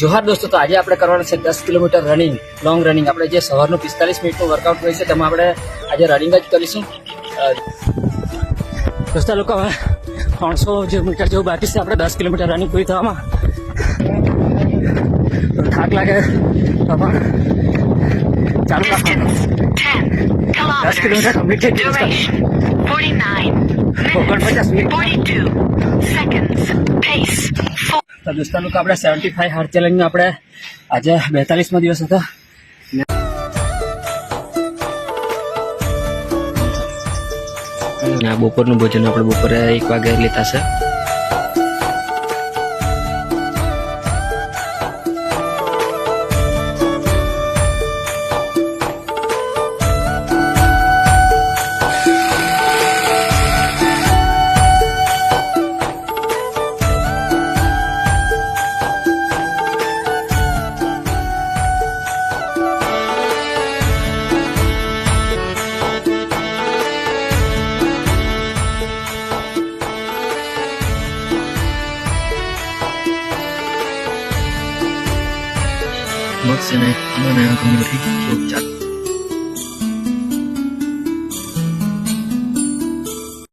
જોહાર દોસ્તો, તો આજે આપણે કરવાનું છે 10 કિલોમીટર રનિંગ, લોંગ રનિંગ. આપણે જે સવારનું 45 મિનિટનું વર્કઆઉટ હોય છે તેમાં આપણે આજે રનિંગ જ કરીશું. દોસ્તા લોકો, હવે 300 મીટર જેવું બાકી છે આપણે 10 કિલોમીટર રનિંગ પૂરી થવામાં. થાક લાગે તો પણ ચાલુ રાખવાનું. 10 કિલોમીટર કમ્પ્લીટ થઈ ગયું. 49 મિનિટ. તો દોસ્તો લોકો, આપણે 75 હાર્ડ ચેલેન્જનો આપણે આજે 42મો દિવસ હતો. આ બપોરનું ભોજન આપણે બપોરે 1 વાગે લેતા છે. Maksudnya mana yang kamu beri?